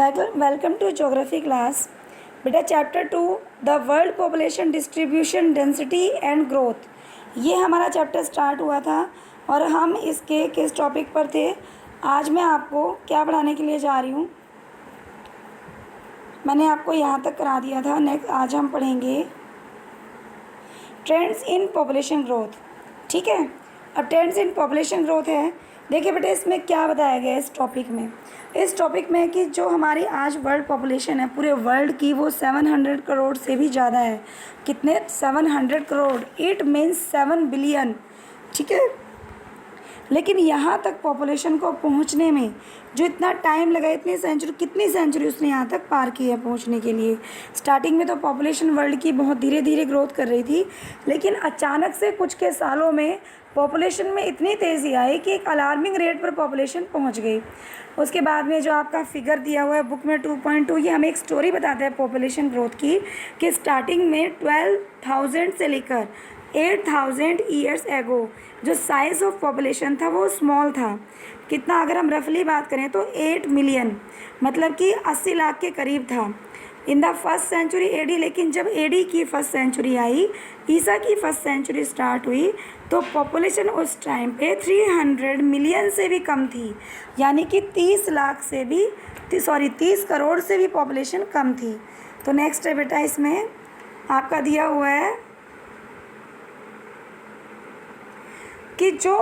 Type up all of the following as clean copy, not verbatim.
Welcome to geography class. बेटा chapter 2 the world population distribution density and growth, ये हमारा chapter start हुआ था और हम इसके किस टॉपिक पर थे। आज मैं आपको क्या पढ़ाने के लिए जा रही हूँ, मैंने आपको यहाँ तक करा दिया था। नेक्स्ट आज हम पढ़ेंगे ट्रेंड्स इन पॉपुलेशन ग्रोथ। ठीक है, अब ट्रेंड्स इन पॉपुलेशन ग्रोथ है। देखिए बेटा इसमें क्या बताया गया है इस टॉपिक में कि जो हमारी आज वर्ल्ड पॉपुलेशन है पूरे वर्ल्ड की, वो 700 करोड़ से भी ज़्यादा है। कितने? 700 करोड़। It means 7 billion. ठीक है, लेकिन यहाँ तक पॉपुलेशन को पहुँचने में जो इतना टाइम लगा, कितनी सेंचुरी उसने यहाँ तक पार की है पहुँचने के लिए। स्टार्टिंग में तो पॉपुलेशन वर्ल्ड की बहुत धीरे धीरे ग्रोथ कर रही थी, लेकिन अचानक से कुछ के सालों में पॉपुलेशन में इतनी तेज़ी आई कि एक अलार्मिंग रेट पर पॉपुलेशन पहुँच गई। उसके बाद में जो आपका फिगर दिया हुआ है बुक में 2.2, ये हमें एक स्टोरी बताता है पॉपुलेशन ग्रोथ की, कि स्टार्टिंग में 12,000 से लेकर 8,000 ईयर्स एगो जो साइज़ ऑफ पॉपुलेशन था वो स्मॉल था। कितना? अगर हम रफली बात करें तो 8 मिलियन, मतलब कि 80 लाख के करीब था in the first century AD. लेकिन जब एडी की फर्स्ट सेंचुरी आई, ईसा की फर्स्ट सेंचुरी स्टार्ट हुई, तो पॉपुलेशन उस टाइम पे 300 मिलियन से भी कम थी, यानी कि 30 करोड़ से भी पॉपुलेशन कम थी। तो नेक्स्ट है बेटा, इसमें आपका दिया हुआ है कि जो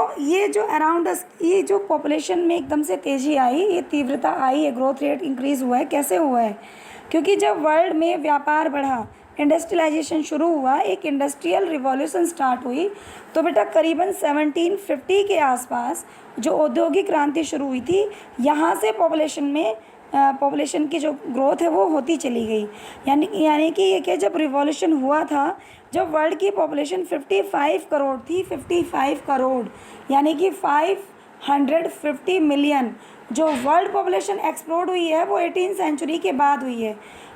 अराउंड ये जो पॉपुलेशन में एकदम से तेज़ी आई, ये तीव्रता आई है, ग्रोथ रेट इंक्रीज़ हुआ है। कैसे हुआ है? क्योंकि जब वर्ल्ड में व्यापार बढ़ा, इंडस्ट्रियलाइजेशन शुरू हुआ, एक इंडस्ट्रियल रिवॉल्यूशन स्टार्ट हुई, तो बेटा करीबन 1750 के आसपास जो औद्योगिक क्रांति शुरू हुई थी, यहाँ से पॉपुलेशन की जो ग्रोथ है वो होती चली गई। यानी कि ये कि जब रिवॉल्यूशन हुआ था, जब वर्ल्ड की पॉपुलेशन 55 करोड़ थी, 55 करोड़ यानी कि 550 मिलियन, जो वर्ल्ड पॉपुलेशन एक्सप्लोड हुई है वो 18th सेंचुरी के बाद हुई है।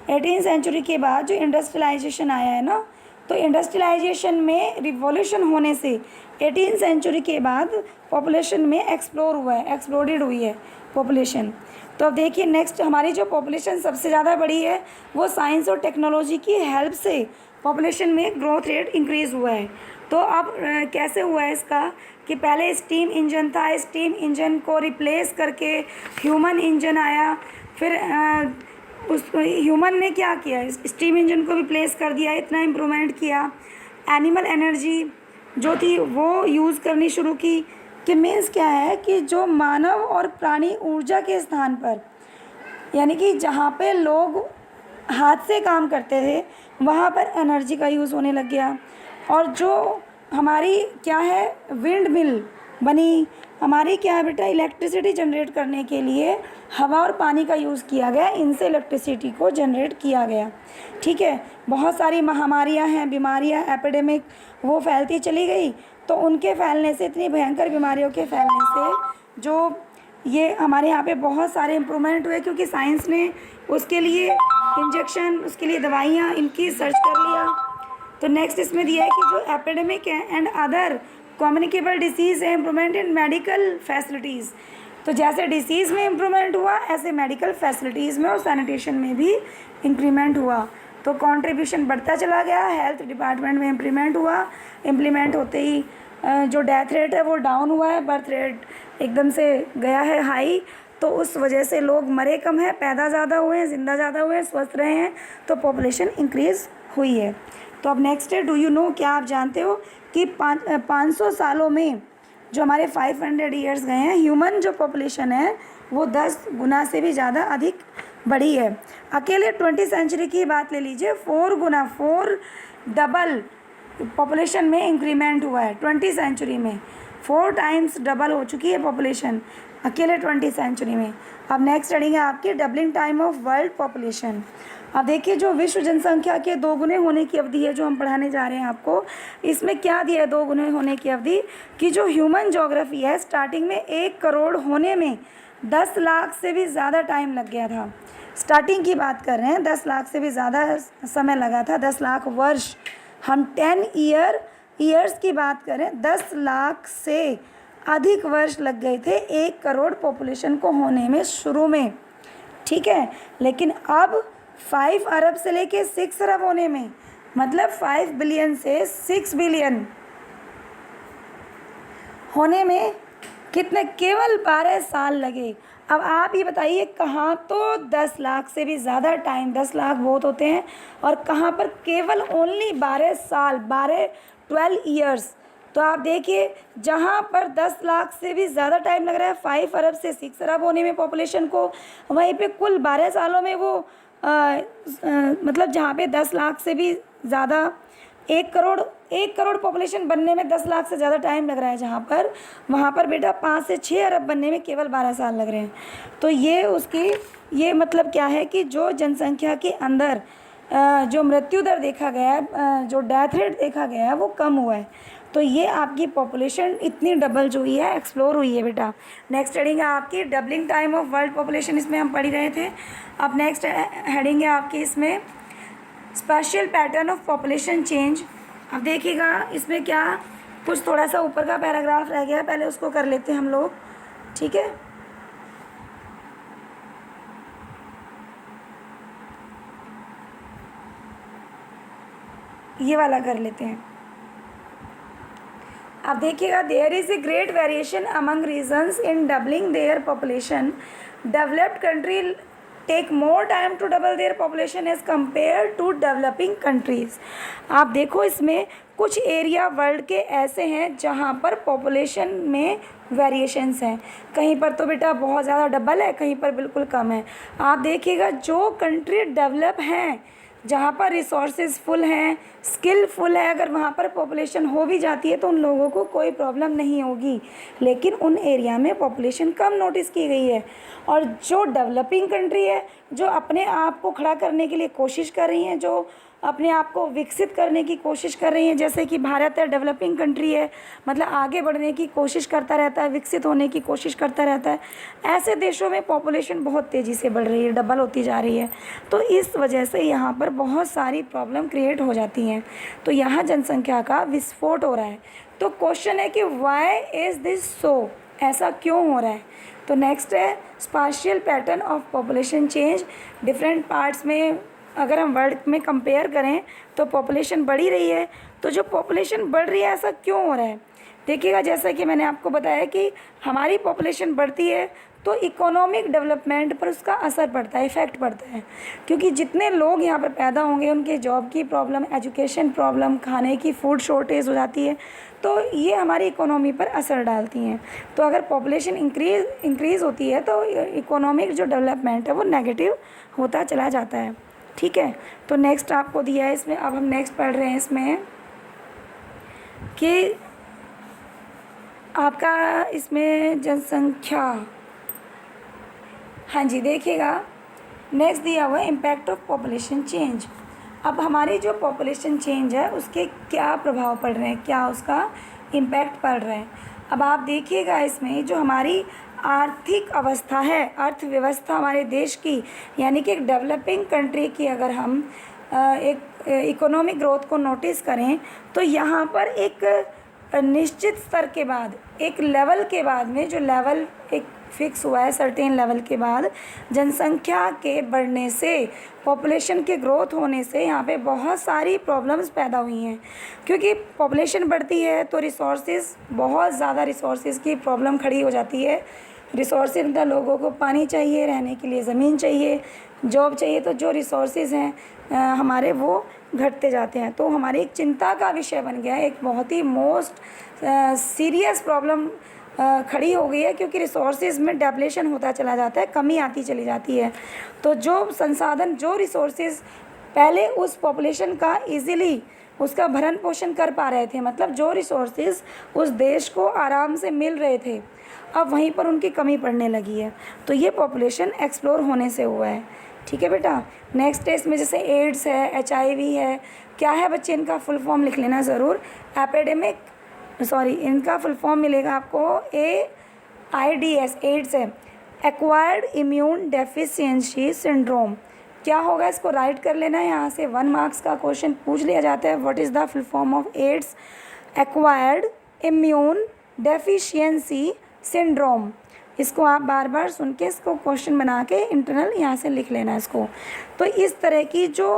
18th सेंचुरी के बाद जो इंडस्ट्रियलाइजेशन आया है ना, तो इंडस्ट्रियलाइजेशन में रिवॉल्यूशन होने से 18th सेंचुरी के बाद पॉपुलेशन में एक्सप्लोडेड हुई है पॉपुलेशन। तो अब देखिए नेक्स्ट, हमारी जो पॉपुलेशन सबसे ज़्यादा बढ़ी है वो साइंस और टेक्नोलॉजी की हेल्प से पॉपुलेशन में ग्रोथ रेट इंक्रीज़ हुआ है। तो अब कैसे हुआ है इसका, कि पहले स्टीम इंजन था, स्टीम इंजन को रिप्लेस करके ह्यूमन इंजन आया। फिर उस ह्यूमन ने क्या किया, स्टीम इंजन को रिप्लेस कर दिया, इतना इम्प्रूवमेंट किया। एनिमल एनर्जी जो थी वो यूज़ करनी शुरू की। कि मीन्स क्या है कि जो मानव और प्राणी ऊर्जा के स्थान पर, यानी कि जहाँ पे लोग हाथ से काम करते थे वहाँ पर एनर्जी का यूज़ होने लग गया। और जो हमारी क्या है, विंड मिल बनी, हमारी क्या है बेटा, इलेक्ट्रिसिटी जनरेट करने के लिए हवा और पानी का यूज़ किया गया, इनसे इलेक्ट्रिसिटी को जनरेट किया गया। ठीक है, बहुत सारी महामारियां हैं, बीमारियां, एपिडेमिक वो फैलती चली गई, तो उनके फैलने से, इतनी भयंकर बीमारियों के फैलने से जो ये हमारे यहाँ पे बहुत सारे इम्प्रूवमेंट हुए, क्योंकि साइंस ने उसके लिए इंजेक्शन, उसके लिए दवाइयाँ, इनकी सर्च कर लिया। तो नेक्स्ट इसमें दिया है कि जो एपिडेमिक है एंड अदर कम्युनिकेबल डिसीज़ है, इम्प्रूवमेंट इन मेडिकल फैसिलिटीज़। तो जैसे डिसीज़ में इम्प्रूवमेंट हुआ, ऐसे मेडिकल फैसिलिटीज़ में और सैनिटेशन में भी इंक्रीमेंट हुआ। तो कंट्रीब्यूशन बढ़ता चला गया, हेल्थ डिपार्टमेंट में इम्प्लीमेंट होते ही जो डेथ रेट है वो डाउन हुआ है, बर्थ रेट एकदम से गया है हाई। तो उस वजह से लोग मरे कम हैं, पैदा ज़्यादा हुए हैं, ज़िंदा ज़्यादा हुए हैं, स्वस्थ रहे हैं, तो पॉपुलेशन इंक्रीज़ हुई है। तो अब नेक्स्ट है, डू यू नो, क्या आप जानते हो कि 500 सालों में जो हमारे 500 ईयर्स गए हैं, ह्यूमन जो पॉपुलेशन है वो 10 गुना से भी ज़्यादा अधिक बढ़ी है। अकेले 20th सेंचुरी की बात ले लीजिए, 4 डबल पॉपुलेशन में इंक्रीमेंट हुआ है। 20th सेंचुरी में 4 टाइम्स डबल हो चुकी है पॉपुलेशन अकेले 20th सेंचुरी में। अब नेक्स्ट स्टडी है आपकी doubling time of world population. अब देखिए जो विश्व जनसंख्या के 2 गुने होने की अवधि है, जो हम पढ़ाने जा रहे हैं आपको, इसमें क्या दिया है 2 गुने होने की अवधि, कि जो ह्यूमन जोग्राफी है स्टार्टिंग में 1 करोड़ होने में 10 लाख से भी ज़्यादा टाइम लग गया था। स्टार्टिंग की बात कर रहे हैं, 10 लाख से भी ज़्यादा समय लगा था, 10 लाख वर्ष। हम 10 ईयर्स की बात करें, 10 लाख से अधिक वर्ष लग गए थे 1 करोड़ पॉपुलेशन को होने में शुरू में। ठीक है। लेकिन अब 5 अरब से लेके 6 अरब होने में, मतलब 5 बिलियन से 6 बिलियन होने में कितने, केवल 12 साल लगे। अब आप ये बताइए कहाँ तो 10 लाख से भी ज़्यादा टाइम, 10 लाख बहुत होते हैं, और कहाँ पर केवल ओनली 12 साल, 12 ईयर्स। तो आप देखिए जहाँ पर 10 लाख से भी ज़्यादा टाइम लग रहा है 5 अरब से 6 अरब होने में पॉपुलेशन को, वहीं पे कुल 12 सालों में वो मतलब जहाँ पे 10 लाख से भी ज़्यादा 1 करोड़ पॉपुलेशन बनने में 10 लाख से ज़्यादा टाइम लग रहा है, जहाँ पर वहाँ पर बेटा 5 से 6 अरब बनने में केवल 12 साल लग रहे हैं। तो ये मतलब क्या है कि जो जनसंख्या के अंदर जो मृत्यु दर देखा गया है, जो डेथ रेट देखा गया है, वो कम हुआ है। तो ये आपकी पॉपुलेशन इतनी डबल जो हुई है, एक्सप्लोर हुई है बेटा। नेक्स्ट हेडिंग है आपकी doubling time of world population, इसमें हम पढ़ ही रहे थे। अब नेक्स्ट हेडिंग है आपकी इसमें special pattern of population change. अब देखिएगा इसमें क्या कुछ थोड़ा सा ऊपर का पैराग्राफ रह गया है, पहले उसको कर लेते हैं हम लोग, ठीक है। ये वाला कर लेते हैं। अब देखिएगा there is a great variation among regions in doubling their population. Developed country take more time to double their population as compare to developing countries. आप देखो इसमें कुछ एरिया वर्ल्ड के ऐसे हैं जहाँ पर पॉपुलेशन में वेरिएशंस हैं, कहीं पर तो बेटा बहुत ज़्यादा डबल है, कहीं पर बिल्कुल कम है। आप देखिएगा जो कंट्री डेवलप हैं, जहाँ पर रिसोर्सेज फुल हैं, स्किल फुल है, अगर वहाँ पर पॉपुलेशन हो भी जाती है तो उन लोगों को कोई प्रॉब्लम नहीं होगी। लेकिन उन एरिया में पॉपुलेशन कम नोटिस की गई है। और जो डेवलपिंग कंट्री है, जो अपने आप को खड़ा करने के लिए कोशिश कर रही हैं, जो अपने आप को विकसित करने की कोशिश कर रही हैं, जैसे कि भारत है, डेवलपिंग कंट्री है, मतलब आगे बढ़ने की कोशिश करता रहता है, विकसित होने की कोशिश करता रहता है, ऐसे देशों में पॉपुलेशन बहुत तेज़ी से बढ़ रही है, डबल होती जा रही है। तो इस वजह से यहाँ पर बहुत सारी प्रॉब्लम क्रिएट हो जाती हैं। तो यहाँ जनसंख्या का विस्फोट हो रहा है। तो क्वेश्चन है कि वाई इज़ दिस सो, ऐसा क्यों हो रहा है। तो नेक्स्ट है spatial pattern of population change. Different parts में अगर हम वर्ल्ड में कंपेयर करें तो पॉपुलेशन बढ़ ही रही है। तो जो पॉपुलेशन बढ़ रही है ऐसा क्यों हो रहा है, देखिएगा जैसा कि मैंने आपको बताया कि हमारी पॉपुलेशन बढ़ती है तो इकोनॉमिक डेवलपमेंट पर उसका असर पड़ता है, इफ़ेक्ट पड़ता है। क्योंकि जितने लोग यहाँ पर पैदा होंगे उनके जॉब की प्रॉब्लम, एजुकेशन प्रॉब्लम, खाने की फूड शॉर्टेज हो जाती है, तो ये हमारी इकोनॉमी पर असर डालती हैं। तो अगर पॉपुलेशन इंक्रीज़ होती है तो इकोनॉमिक जो डेवलपमेंट है वो नेगेटिव होता चला जाता है, ठीक है। तो नेक्स्ट आपको दिया है इसमें, अब हम नेक्स्ट पढ़ रहे हैं इसमें कि आपका इसमें जनसंख्या, हाँ जी देखिएगा नेक्स्ट दिया हुआ है इम्पैक्ट ऑफ पॉपुलेशन चेंज। अब हमारी जो पॉपुलेशन चेंज है उसके क्या प्रभाव पड़ रहे हैं, क्या उसका इम्पैक्ट पड़ रहा है। अब आप देखिएगा इसमें जो हमारी आर्थिक अवस्था है, अर्थव्यवस्था हमारे देश की, यानी कि एक डेवलपिंग कंट्री की अगर हम एक इकोनॉमिक ग्रोथ को नोटिस करें तो यहाँ पर एक निश्चित स्तर के बाद, एक लेवल के बाद में, जो लेवल एक फिक्स हुआ है सर्टेन लेवल के बाद, जनसंख्या के बढ़ने से, पॉपुलेशन के ग्रोथ होने से यहाँ पे बहुत सारी प्रॉब्लम्स पैदा हुई हैं। क्योंकि पॉपुलेशन बढ़ती है तो रिसोर्सेज, बहुत ज़्यादा रिसोर्सेज की प्रॉब्लम खड़ी हो जाती है। रिसोर्सेज मतलब लोगों को पानी चाहिए, रहने के लिए ज़मीन चाहिए, जॉब चाहिए, तो जो रिसोर्सेज हैं हमारे वो घटते जाते हैं। तो हमारी एक चिंता का विषय बन गया है, एक बहुत ही मोस्ट सीरियस प्रॉब्लम खड़ी हो गई है, क्योंकि रिसोर्सेज में डेप्लेशन होता चला जाता है, कमी आती चली जाती है। तो जो संसाधन, जो रिसोर्सेज पहले उस पॉपुलेशन का इजीली उसका भरण पोषण कर पा रहे थे, मतलब जो रिसोर्सेज उस देश को आराम से मिल रहे थे, अब वहीं पर उनकी कमी पड़ने लगी है। तो ये पॉपुलेशन एक्सप्लोर होने से हुआ है, ठीक है बेटा। नेक्स्ट है इसमें जैसे एड्स है, HIV है, क्या है बच्चे, इनका फुल फॉर्म लिख लेना ज़रूर। इनका फुल फॉर्म मिलेगा आपको AIDS, एड्स है, एक्वायर्ड इम्यून डेफिशिएंसी सिंड्रोम। क्या होगा इसको राइट कर लेना है, यहाँ से 1 मार्क्स का क्वेश्चन पूछ लिया जाता है। What is the full form of AIDS? Acquired immune deficiency syndrome. इसको आप बार बार सुन के इसको क्वेश्चन बना के इंटरनल यहाँ से लिख लेना इसको। तो इस तरह की जो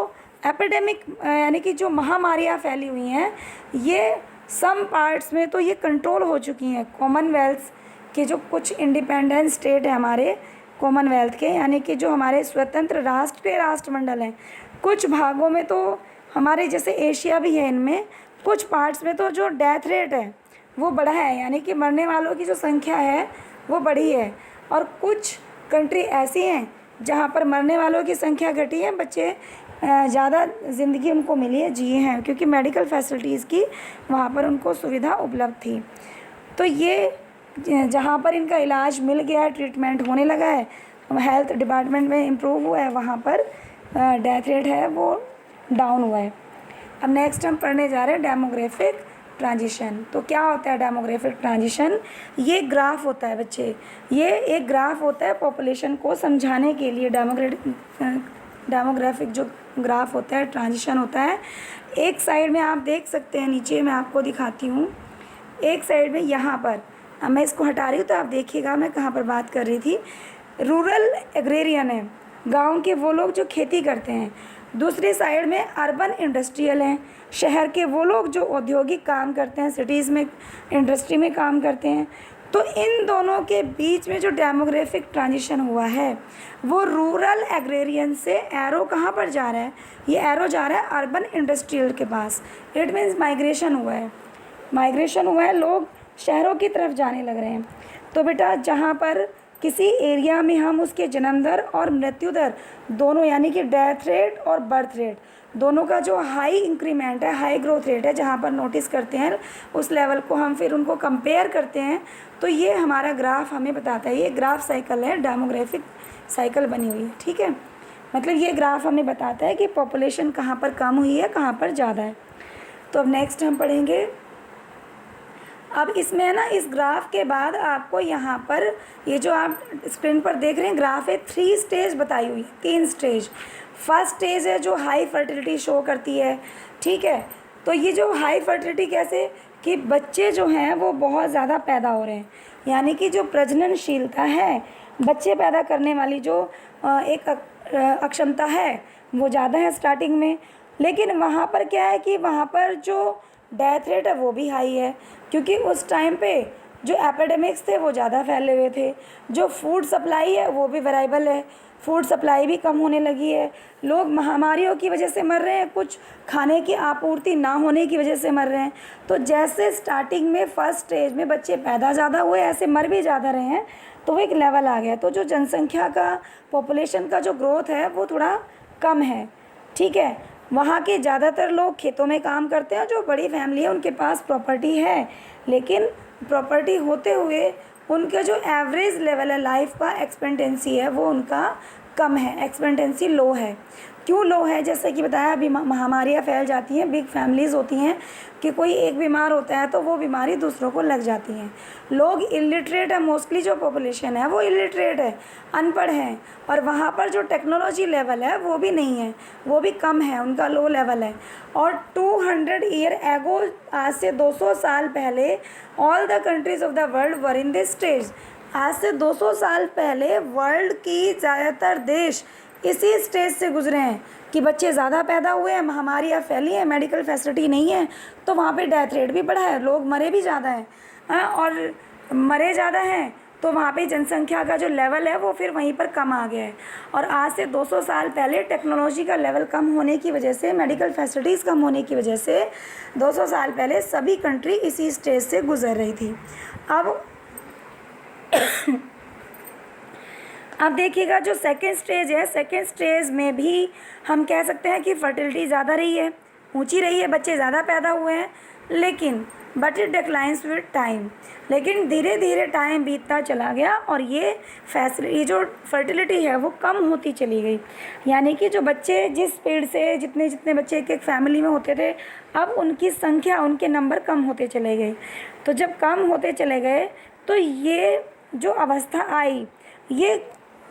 एपिडेमिक यानी कि जो महामारियाँ फैली हुई हैं, ये सम पार्ट्स में तो ये कंट्रोल हो चुकी हैं। कॉमनवेल्थ के जो कुछ इंडिपेंडेंट स्टेट है हमारे कॉमनवेल्थ के, यानी कि जो हमारे स्वतंत्र राष्ट्र के राष्ट्रमंडल हैं, कुछ भागों में तो हमारे जैसे एशिया भी है, इनमें कुछ पार्ट्स में तो जो डेथ रेट है वो बढ़ा है, यानी कि मरने वालों की जो संख्या है वो बढ़ी है। और कुछ कंट्री ऐसी हैं जहाँ पर मरने वालों की संख्या घटी है, बच्चे ज़्यादा ज़िंदगी उनको मिली है, जिए हैं, क्योंकि मेडिकल फैसिलिटीज़ की वहाँ पर उनको सुविधा उपलब्ध थी। तो ये जहाँ पर इनका इलाज मिल गया है, ट्रीटमेंट होने लगा है, हेल्थ डिपार्टमेंट में इम्प्रूव हुआ है, वहाँ पर डेथ रेट है वो डाउन हुआ है। अब नेक्स्ट हम पढ़ने जा रहे हैं डेमोग्राफिक ट्रांजिशन। तो क्या होता है डेमोग्राफिक ट्रांजिशन? ये ग्राफ होता है बच्चे, ये एक ग्राफ होता है पॉपुलेशन को समझाने के लिए। डेमोग्राफिक जो ग्राफ होता है, ट्रांजिशन होता है। एक साइड में आप देख सकते हैं, नीचे मैं आपको दिखाती हूँ, एक साइड में यहाँ पर, अब मैं इसको हटा रही हूँ तो आप देखिएगा मैं कहाँ पर बात कर रही थी। रूरल एग्रेरियन है, गांव के वो लोग जो खेती करते हैं। दूसरी साइड में अर्बन इंडस्ट्रियल हैं, शहर के वो लोग जो औद्योगिक काम करते हैं, सिटीज़ में इंडस्ट्री में काम करते हैं। तो इन दोनों के बीच में जो डेमोग्राफिक ट्रांजिशन हुआ है वो रूरल एग्रेरियन से एरो कहाँ पर जा रहा है? ये एरो जा रहा है अर्बन इंडस्ट्रियल के पास। इट मीन्स माइग्रेशन हुआ है, माइग्रेशन हुआ है, लोग शहरों की तरफ जाने लग रहे हैं। तो बेटा जहाँ पर किसी एरिया में हम उसके जन्म दर और मृत्यु दर दोनों, यानी कि डेथ रेट और बर्थ रेट दोनों का जो हाई इंक्रीमेंट है, हाई ग्रोथ रेट है, जहाँ पर नोटिस करते हैं, उस लेवल को हम फिर उनको कंपेयर करते हैं। तो ये हमारा ग्राफ हमें बताता है, ये ग्राफ साइकिल है, डेमोग्राफिक साइकिल बनी हुई है, ठीक है। मतलब ये ग्राफ हमें बताता है कि पॉपुलेशन कहाँ पर कम हुई है, कहाँ पर ज़्यादा है। तो अब नेक्स्ट हम पढ़ेंगे। अब इसमें है ना, इस ग्राफ के बाद आपको यहाँ पर ये जो आप स्क्रीन पर देख रहे हैं ग्राफ है, 3 स्टेज बताई हुई है, 3 स्टेज। फर्स्ट स्टेज है जो हाई फर्टिलिटी शो करती है, ठीक है। तो ये जो हाई फर्टिलिटी कैसे कि बच्चे जो हैं वो बहुत ज़्यादा पैदा हो रहे हैं, यानी कि जो प्रजननशीलता है, बच्चे पैदा करने वाली जो एक अक्षमता है वो ज़्यादा है स्टार्टिंग में। लेकिन वहाँ पर क्या है कि वहाँ पर जो डेथ रेट है वो भी हाई है, क्योंकि उस टाइम पे जो एपिडेमिक्स थे वो ज़्यादा फैले हुए थे। जो फूड सप्लाई है वो भी वेरिएबल है, फूड सप्लाई भी कम होने लगी है। लोग महामारियों की वजह से मर रहे हैं, कुछ खाने की आपूर्ति ना होने की वजह से मर रहे हैं। तो जैसे स्टार्टिंग में फर्स्ट स्टेज में बच्चे पैदा ज़्यादा हुए, ऐसे मर भी ज़्यादा रहे हैं, तो वो एक लेवल आ गया। तो जो जनसंख्या का, पॉपुलेशन का जो ग्रोथ है वो थोड़ा कम है, ठीक है। वहाँ के ज़्यादातर लोग खेतों में काम करते हैं, जो बड़ी फैमिली है उनके पास प्रॉपर्टी है, लेकिन प्रॉपर्टी होते हुए उनका जो एवरेज लेवल है लाइफ का, एक्सपेक्टेंसी है, वो उनका कम है, एक्सपेक्टेंसी लो है। क्यों लो है? जैसे कि बताया, अभी महामारियाँ फैल जाती हैं, बिग फैमिलीज़ होती हैं कि कोई एक बीमार होता है तो वो बीमारी दूसरों को लग जाती हैं। लोग इलिटरेट है, मोस्टली जो पॉपुलेशन है वो इलिटरेट है, अनपढ़ है। और वहाँ पर जो टेक्नोलॉजी लेवल है वो भी नहीं है, वो भी कम है, उनका लो लेवल है। और 200 ईयर एगो, आज से 200 साल पहले, all the countries of the world were in this stage. आज से 200 साल पहले वर्ल्ड की ज़्यादातर देश इसी स्टेज से गुजरे हैं कि बच्चे ज़्यादा पैदा हुए हैं, महामारियाँ फैली हैं, मेडिकल फैसिलिटी नहीं है, तो वहाँ पे डेथ रेट भी बढ़ा है, लोग मरे भी ज़्यादा हैं। और मरे ज़्यादा हैं तो वहाँ पे जनसंख्या का जो लेवल है वो फिर वहीं पर कम आ गया है। और आज से 200 साल पहले टेक्नोलॉजी का लेवल कम होने की वजह से, मेडिकल फैसिलिटीज़ कम होने की वजह से 200 साल पहले सभी कंट्री इसी स्टेज से गुजर रही थी। अब देखिएगा जो सेकेंड स्टेज है, सेकेंड स्टेज में भी हम कह सकते हैं कि फर्टिलिटी ज़्यादा रही है, ऊंची रही है, बच्चे ज़्यादा पैदा हुए हैं, लेकिन but it declines with time. लेकिन धीरे धीरे टाइम बीतता चला गया और ये जो फर्टिलिटी है वो कम होती चली गई। यानी कि जो बच्चे जिस स्पीड से, जितने जितने बच्चे एक फैमिली में होते थे, अब उनकी संख्या, उनके नंबर कम होते चले गए। तो जब कम होते चले गए तो ये जो अवस्था आई, ये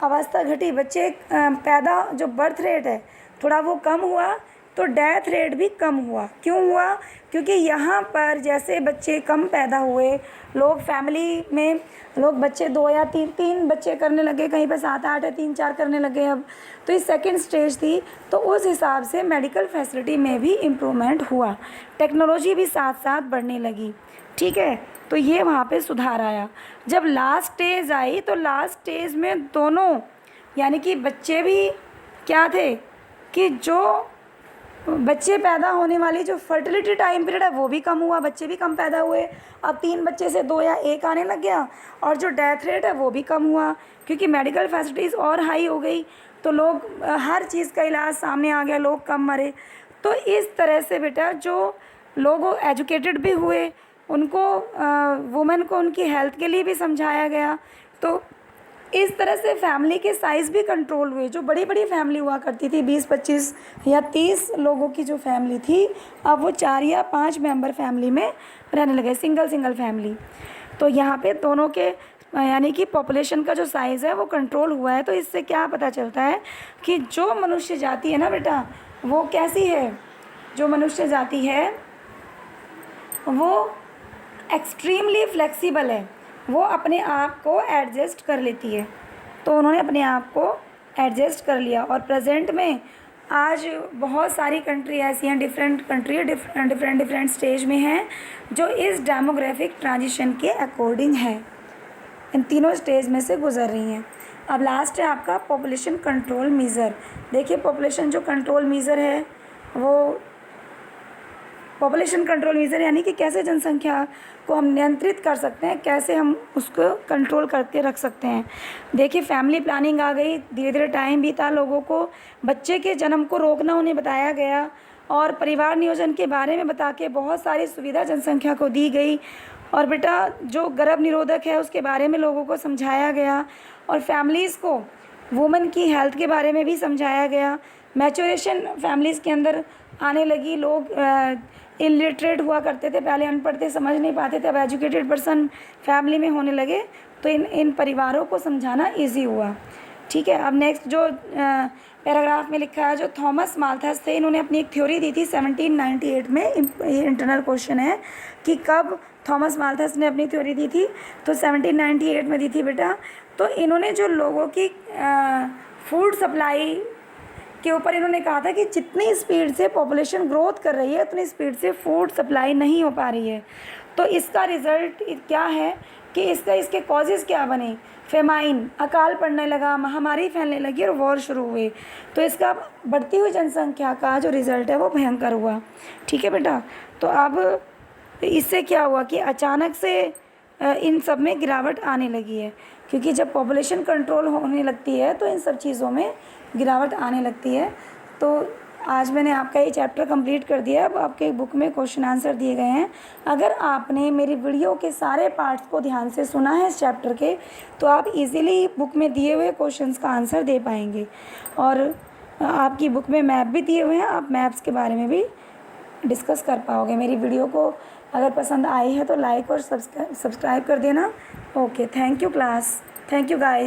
अवस्था घटी, बच्चे पैदा, जो बर्थ रेट है थोड़ा वो कम हुआ, तो डेथ रेट भी कम हुआ। क्यों हुआ? क्योंकि यहाँ पर जैसे बच्चे कम पैदा हुए, लोग फैमिली में लोग बच्चे 2 या 3 बच्चे करने लगे, कहीं पर 7-8 या 3-4 करने लगे अब। तो ये सेकेंड स्टेज थी, तो उस हिसाब से मेडिकल फैसिलिटी में भी इम्प्रूवमेंट हुआ, टेक्नोलॉजी भी साथ साथ बढ़ने लगी। ठीक है, तो ये वहाँ पे सुधार आया। जब लास्ट स्टेज आई तो लास्ट स्टेज में दोनों यानी कि बच्चे भी क्या थे कि जो बच्चे पैदा होने वाली जो फर्टिलिटी टाइम पीरियड है वो भी कम हुआ, बच्चे भी कम पैदा हुए। अब 3 बच्चे से 2 या 1 आने लग गया, और जो डेथ रेट है वो भी कम हुआ क्योंकि मेडिकल फैसिलिटीज़ और हाई हो गई, तो लोग हर चीज़ का इलाज सामने आ गया, लोग कम मरे। तो इस तरह से बेटा जो लोग एजुकेटेड भी हुए, उनको वुमेन को उनकी हेल्थ के लिए भी समझाया गया। तो इस तरह से फैमिली के साइज़ भी कंट्रोल हुए। जो बड़ी बड़ी फैमिली हुआ करती थी 20-25 या 30 लोगों की जो फैमिली थी, अब वो 4 या 5 मेंबर फैमिली में रहने लगे, सिंगल फैमिली। तो यहाँ पे दोनों के यानी कि पॉपुलेशन का जो साइज़ है वो कंट्रोल हुआ है। तो इससे क्या पता चलता है कि जो मनुष्य जाति है ना बेटा, वो कैसी है? जो मनुष्य जाति है वो एक्सट्रीमली फ्लेक्सिबल है, वो अपने आप को एडजस्ट कर लेती है। तो उन्होंने अपने आप को एडजस्ट कर लिया, और प्रेजेंट में आज बहुत सारी कंट्री ऐसी हैं, डिफरेंट कंट्री डिफरेंट स्टेज में हैं, जो इस डेमोग्राफिक ट्रांजिशन के अकॉर्डिंग है, इन तीनों स्टेज में से गुजर रही हैं। अब लास्ट है आपका पॉपुलेशन कंट्रोल मीज़र। देखिए पॉपुलेशन जो कंट्रोल मीज़र है वो पॉपुलेशन कंट्रोल मीज़र यानी कि कैसे जनसंख्या को हम नियंत्रित कर सकते हैं, कैसे हम उसको कंट्रोल करके रख सकते हैं। देखिए फैमिली प्लानिंग आ गई, धीरे धीरे टाइम बीता, लोगों को बच्चे के जन्म को रोकना उन्हें बताया गया, और परिवार नियोजन के बारे में बता के बहुत सारी सुविधा जनसंख्या को दी गई। और बेटा जो गर्भ निरोधक है उसके बारे में लोगों को समझाया गया, और फैमिलीज़ को वुमेन की हेल्थ के बारे में भी समझाया गया। मैच्योरेशन फैमिलीज़ के अंदर आने लगी। लोग इलिटरेट हुआ करते थे, पहले अनपढ़ थे, समझ नहीं पाते थे, अब एजुकेटेड पर्सन फैमिली में होने लगे, तो इन परिवारों को समझाना इजी हुआ। ठीक है, अब नेक्स्ट जो पैराग्राफ में लिखा है, जो थॉमस माल्थस थे, इन्होंने अपनी एक थ्योरी दी थी 1798 में। ये इंटरनल क्वेश्चन है कि कब थॉमस माल्थस ने अपनी थ्योरी दी थी, तो 1798 में दी थी बेटा। तो इन्होंने जो लोगों की फूड सप्लाई के ऊपर इन्होंने कहा था कि जितनी स्पीड से पॉपुलेशन ग्रोथ कर रही है उतनी स्पीड से फूड सप्लाई नहीं हो पा रही है। तो इसका रिज़ल्ट क्या है कि इसके कॉजेज़ क्या बने? फेमाइन, अकाल पड़ने लगा, महामारी फैलने लगी और वॉर शुरू हुए। तो इसका बढ़ती हुई जनसंख्या का जो रिज़ल्ट है वो भयंकर हुआ। ठीक है बेटा, तो अब इससे क्या हुआ कि अचानक से इन सब में गिरावट आने लगी है, क्योंकि जब पॉपुलेशन कंट्रोल होने लगती है तो इन सब चीज़ों में गिरावट आने लगती है। तो आज मैंने आपका ये चैप्टर कंप्लीट कर दिया। अब आपके बुक में क्वेश्चन आंसर दिए गए हैं। अगर आपने मेरी वीडियो के सारे पार्ट्स को ध्यान से सुना है इस चैप्टर के, तो आप इजीली बुक में दिए हुए क्वेश्चंस का आंसर दे पाएंगे। और आपकी बुक में मैप भी दिए हुए हैं, आप मैप्स के बारे में भी डिस्कस कर पाओगे। मेरी वीडियो को अगर पसंद आई है तो लाइक और सब्सक्राइब कर देना। Okay, thank you class, thank you guys.